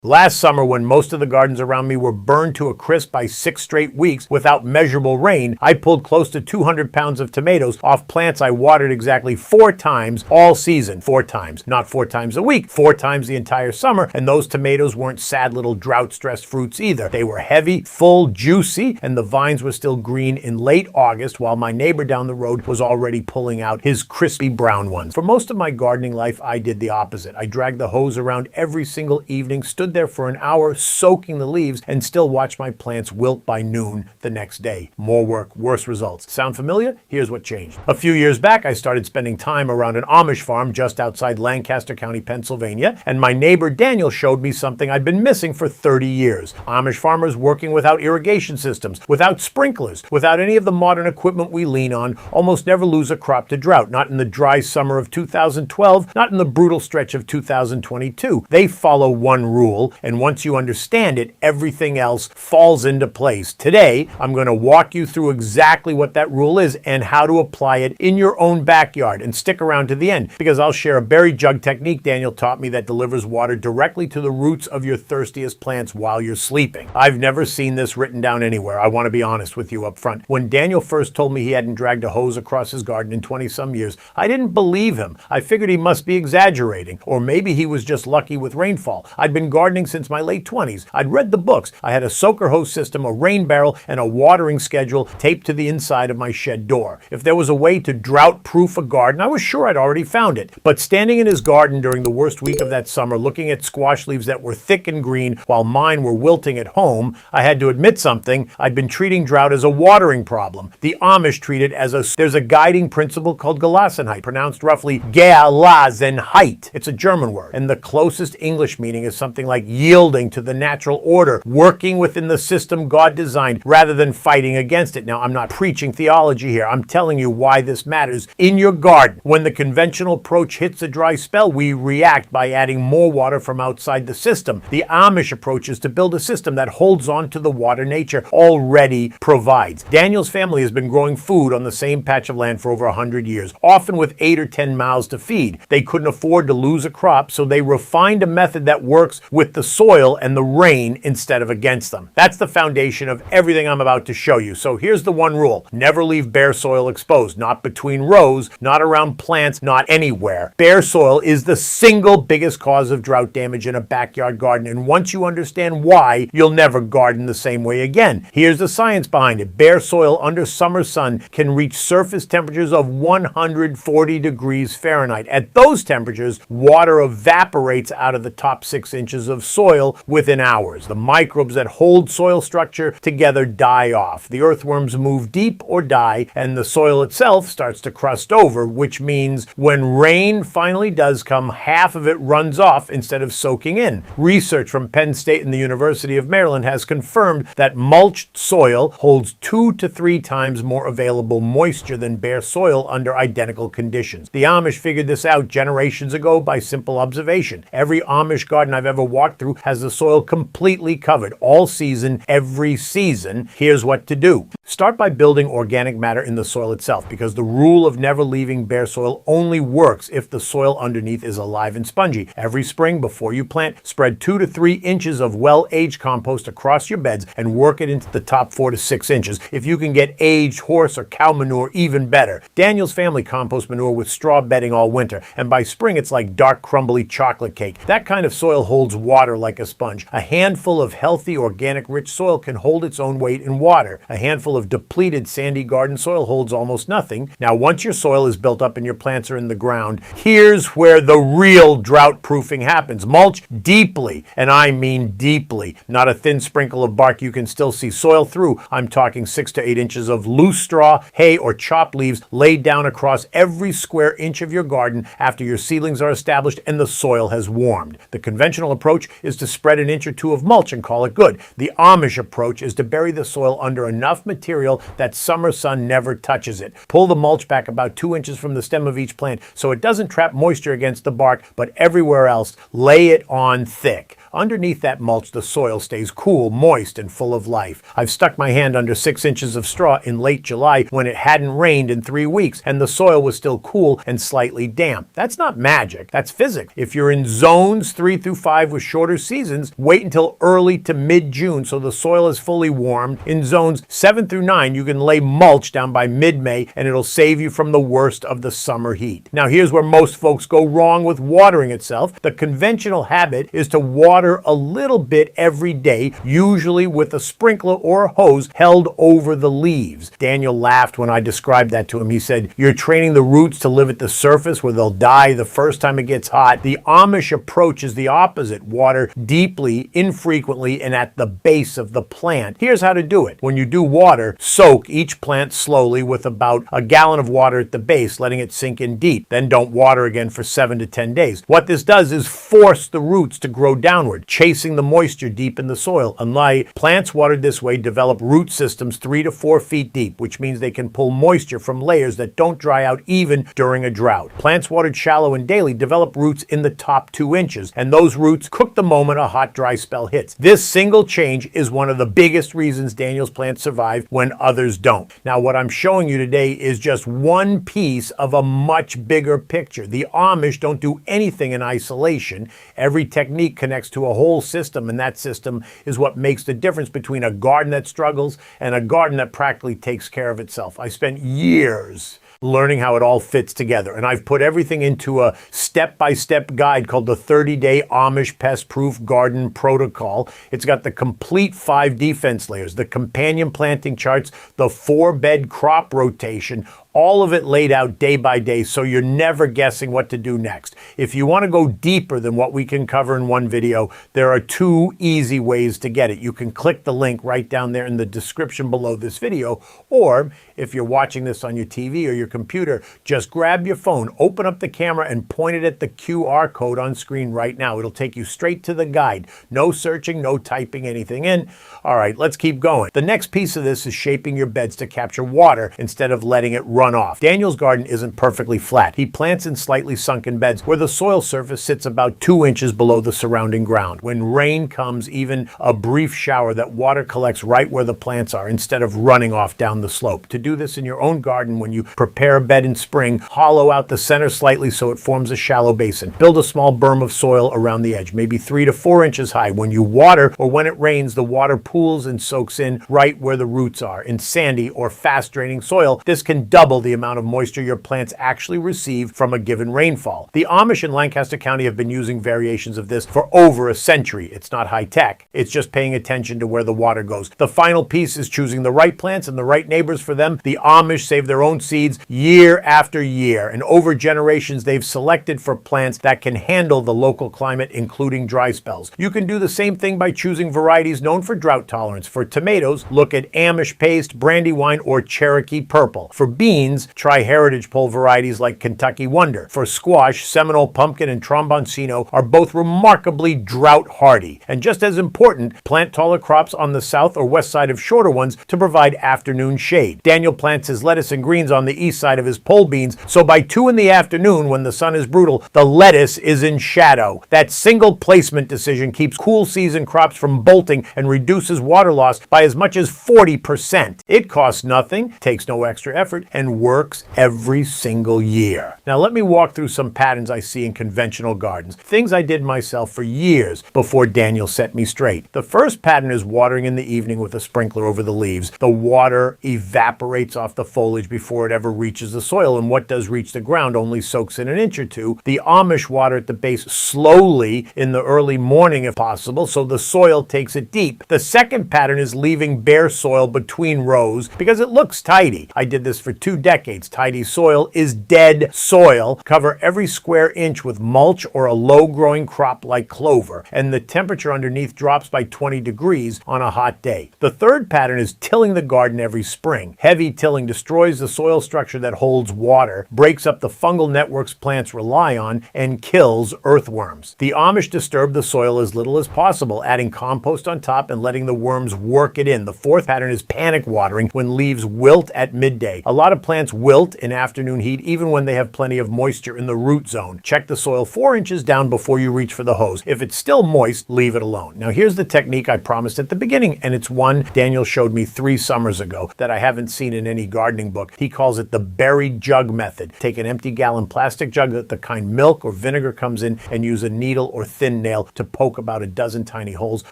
Last summer, when most of the gardens around me were burned to a crisp by 6 straight weeks without measurable rain, I pulled close to 200 pounds of tomatoes off plants I watered exactly 4 times all season. 4 times. Not 4 times a week, 4 times the entire summer, and those tomatoes weren't sad little drought-stressed fruits either. They were heavy, full, juicy, and the vines were still green in late August while my neighbor down the road was already pulling out his crispy brown ones. For most of my gardening life, I did the opposite. I dragged the hose around every single evening, stood there for an hour soaking the leaves, and still watched my plants wilt by noon the next day. More work, worse results. Sound familiar? Here's what changed. A few years back, I started spending time around an Amish farm just outside Lancaster County, Pennsylvania, and my neighbor Daniel showed me something I'd been missing for 30 years. Amish farmers working without irrigation systems, without sprinklers, without any of the modern equipment we lean on, almost never lose a crop to drought. Not in the dry summer of 2012, not in the brutal stretch of 2022. They follow one rule, and once you understand it, everything else falls into place. Today, I'm going to walk you through exactly what that rule is and how to apply it in your own backyard. And stick around to the end, because I'll share a berry jug technique Daniel taught me that delivers water directly to the roots of your thirstiest plants while you're sleeping. I've never seen this written down anywhere. I want to be honest with you up front. When Daniel first told me he hadn't dragged a hose across his garden in 20-some years, I didn't believe him. I figured he must be exaggerating, or maybe he was just lucky with rainfall. I'd been gardening since my late 20s. I'd read the books. I had a soaker hose system, a rain barrel, and a watering schedule taped to the inside of my shed door. If there was a way to drought-proof a garden, I was sure I'd already found it. But standing in his garden during the worst week of that summer, looking at squash leaves that were thick and green while mine were wilting at home, I had to admit something. I'd been treating drought as a watering problem. The Amish treat it as there's a guiding principle called Gelassenheit, pronounced roughly Gelassenheit. It's a German word, and the closest English meaning is something like yielding to the natural order, working within the system God designed rather than fighting against it. Now, I'm not preaching theology here. I'm telling you why this matters in your garden. When the conventional approach hits a dry spell, we react by adding more water from outside the system. The Amish approach is to build a system that holds on to the water nature already provides. Daniel's family has been growing food on the same patch of land for over 100 years, often with 8 or 10 mouths to feed. They couldn't afford to lose a crop, so they refined a method that works with the soil and the rain instead of against them. That's the foundation of everything I'm about to show you. So here's the one rule. Never leave bare soil exposed. Not between rows, not around plants, not anywhere. Bare soil is the single biggest cause of drought damage in a backyard garden, and once you understand why, you'll never garden the same way again. Here's the science behind it. Bare soil under summer sun can reach surface temperatures of 140 degrees Fahrenheit. At those temperatures, water evaporates out of the top 6 inches of soil within hours. The microbes that hold soil structure together die off. The earthworms move deep or die, and the soil itself starts to crust over, which means when rain finally does come, half of it runs off instead of soaking in. Research from Penn State and the University of Maryland has confirmed that mulched soil holds 2 to 3 times more available moisture than bare soil under identical conditions. The Amish figured this out generations ago by simple observation. Every Amish garden I've ever walked through has the soil completely covered all season, every season. Here's what to do. Start by building organic matter in the soil itself, because the rule of never leaving bare soil only works if the soil underneath is alive and spongy. Every spring before you plant, spread 2 to 3 inches of well-aged compost across your beds and work it into the top 4 to 6 inches. If you can get aged horse or cow manure, even better. Daniel's family compost manure with straw bedding all winter, and by spring it's like dark crumbly chocolate cake. That kind of soil holds water like a sponge. A handful of healthy, organic, rich soil can hold its own weight in water. A handful of depleted, sandy garden soil holds almost nothing. Now, once your soil is built up and your plants are in the ground, here's where the real drought proofing happens. Mulch deeply, and I mean deeply. Not a thin sprinkle of bark you can still see soil through. I'm talking 6 to 8 inches of loose straw, hay, or chopped leaves laid down across every square inch of your garden after your seedlings are established and the soil has warmed. The conventional approach is to spread an inch or two of mulch and call it good. The Amish approach is to bury the soil under enough material that summer sun never touches it. Pull the mulch back about 2 inches from the stem of each plant so it doesn't trap moisture against the bark, but everywhere else, lay it on thick. Underneath that mulch, the soil stays cool, moist, and full of life. I've stuck my hand under 6 inches of straw in late July when it hadn't rained in 3 weeks and the soil was still cool and slightly damp. That's not magic, that's physics. If you're in zones 3 through 5 with shorter seasons, wait until early to mid-June so the soil is fully warmed. In zones 7 through 9, you can lay mulch down by mid-May and it'll save you from the worst of the summer heat. Now here's where most folks go wrong with watering itself. The conventional habit is to water a little bit every day, usually with a sprinkler or a hose held over the leaves. Daniel laughed when I described that to him. He said, "You're training the roots to live at the surface where they'll die the first time it gets hot." The Amish approach is the opposite. Water deeply, infrequently, and at the base of the plant. Here's how to do it. When you do water, soak each plant slowly with about a gallon of water at the base, letting it sink in deep. Then don't water again for 7 to 10 days. What this does is force the roots to grow downward, chasing the moisture deep in the soil. Unlike plants watered this way develop root systems 3 to 4 feet deep, which means they can pull moisture from layers that don't dry out even during a drought. Plants watered shallow and daily develop roots in the top 2 inches, and those roots cook the moment a hot, dry spell hits. This single change is one of the biggest reasons Daniel's plants survive when others don't. Now, what I'm showing you today is just one piece of a much bigger picture. The Amish don't do anything in isolation. Every technique connects to a whole system, and that system is what makes the difference between a garden that struggles and a garden that practically takes care of itself. I spent years learning how it all fits together, and I've put everything into a step-by-step guide called the 30-Day Amish Pest-Proof Garden Protocol. It's got the complete 5 defense layers, the companion planting charts, the 4-bed crop rotation, all of it laid out day by day so you're never guessing what to do next. If you want to go deeper than what we can cover in one video, there are 2 easy ways to get it. You can click the link right down there in the description below this video, or if you're watching this on your TV or your computer, just grab your phone, open up the camera, and point it at the QR code on screen right now. It'll take you straight to the guide. No searching, no typing anything in. All right, let's keep going. The next piece of this is shaping your beds to capture water instead of letting it run off. Daniel's garden isn't perfectly flat. He plants in slightly sunken beds where the soil surface sits about 2 inches below the surrounding ground. When rain comes, even a brief shower, that water collects right where the plants are instead of running off down the slope. To do this in your own garden, when you prepare a bed in spring, hollow out the center slightly so it forms a shallow basin. Build a small berm of soil around the edge, maybe 3 to 4 inches high. When you water or when it rains, the water pools and soaks in right where the roots are. In sandy or fast draining soil, this can double the amount of moisture your plants actually receive from a given rainfall. The Amish in Lancaster County have been using variations of this for over a century. It's not high tech. It's just paying attention to where the water goes. The final piece is choosing the right plants and the right neighbors for them. The Amish save their own seeds year after year, and over generations they've selected for plants that can handle the local climate, including dry spells. You can do the same thing by choosing varieties known for drought tolerance. For tomatoes, look at Amish Paste, Brandywine, or Cherokee Purple. For beans, try heritage pole varieties like Kentucky Wonder. For squash, Seminole Pumpkin and Tromboncino are both remarkably drought hardy. And just as important, plant taller crops on the south or west side of shorter ones to provide afternoon shade. Daniel plants his lettuce and greens on the east side of his pole beans, so by 2 in the afternoon, when the sun is brutal, the lettuce is in shadow. That single placement decision keeps cool season crops from bolting and reduces water loss by as much as 40%. It costs nothing, takes no extra effort, and works every single year. Now let me walk through some patterns I see in conventional gardens, things I did myself for years before Daniel set me straight. The first pattern is watering in the evening with a sprinkler over the leaves. The water evaporates off the foliage before it ever reaches the soil, and what does reach the ground only soaks in an inch or two. The Amish water at the base slowly in the early morning if possible, so the soil takes it deep. The second pattern is leaving bare soil between rows because it looks tidy. I did this for 2 decades. Tidy soil is dead soil. Cover every square inch with mulch or a low-growing crop like clover, and the temperature underneath drops by 20 degrees on a hot day. The third pattern is tilling the garden every spring. Heavy tilling destroys the soil structure that holds water, breaks up the fungal networks plants rely on, and kills earthworms. The Amish disturb the soil as little as possible, adding compost on top and letting the worms work it in. The fourth pattern is panic watering when leaves wilt at midday. A lot of plants wilt in afternoon heat even when they have plenty of moisture in the root zone. Check the soil 4 inches down before you reach for the hose. If it's still moist, leave it alone. Now here's the technique I promised at the beginning, and it's one Daniel showed me 3 summers ago that I haven't seen in any gardening book. He calls it the buried jug method. Take an empty gallon plastic jug that the kind milk or vinegar comes in and use a needle or thin nail to poke about a dozen tiny holes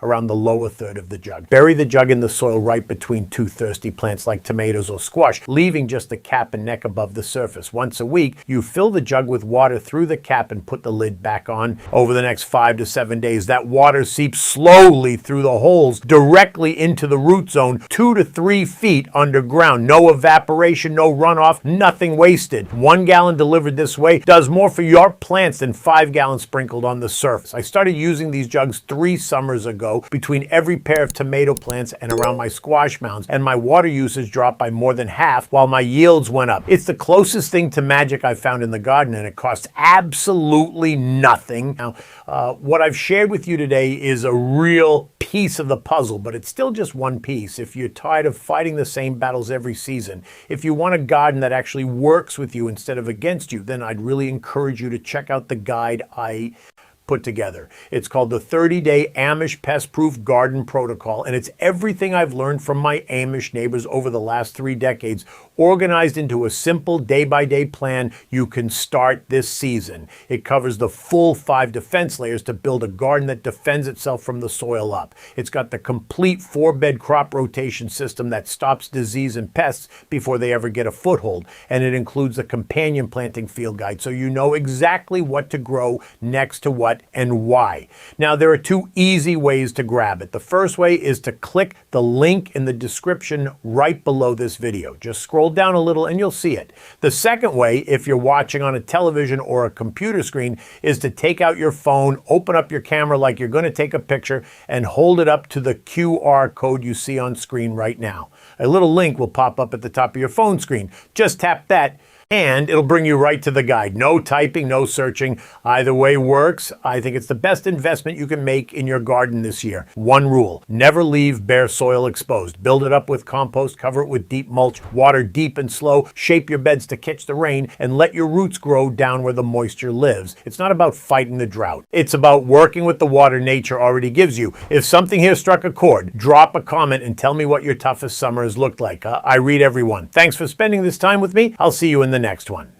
around the lower third of the jug. Bury the jug in the soil right between 2 thirsty plants like tomatoes or squash, leaving just the cap and neck above the surface. Once a week, you fill the jug with water through the cap and put the lid back on. Over the next 5 to 7 days, that water seeps slowly through the holes directly into the root zone, 2 to 3 feet underground. No evaporation, no runoff, nothing wasted. 1 gallon delivered this way does more for your plants than 5 gallons sprinkled on the surface. I started using these jugs 3 summers ago between every pair of tomato plants and around my squash mounds, and my water usage dropped by more than half while my yields went up. It's the closest thing to magic I've found in the garden, and it costs absolutely nothing. Now, what I've shared with you today is a real piece of the puzzle, but it's still just one piece. If you're tired of fighting the same battles every season, if you want a garden that actually works with you instead of against you, then I'd really encourage you to check out the guide I put together. It's called the 30-Day Amish Pest-Proof Garden Protocol, and it's everything I've learned from my Amish neighbors over the last 3 decades, organized into a simple day-by-day plan you can start this season. It covers the full 5 defense layers to build a garden that defends itself from the soil up. It's got the complete 4-bed crop rotation system that stops disease and pests before they ever get a foothold, and it includes the companion planting field guide, so you know exactly what to grow next to what and why. Now, there are 2 easy ways to grab it. The first way is to click the link in the description right below this video. Just scroll down a little and you'll see it. The second way, if you're watching on a television or a computer screen, is to take out your phone, open up your camera like you're going to take a picture, and hold it up to the QR code you see on screen right now. A little link will pop up at the top of your phone screen. Just tap that, and it'll bring you right to the guide. No typing, no searching. Either way works. I think it's the best investment you can make in your garden this year. One rule: never leave bare soil exposed. Build it up with compost, cover it with deep mulch, water deep and slow, shape your beds to catch the rain, and let your roots grow down where the moisture lives. It's not about fighting the drought. It's about working with the water nature already gives you. If something here struck a chord, drop a comment and tell me what your toughest summer has looked like. I read everyone. Thanks for spending this time with me. I'll see you in the next one.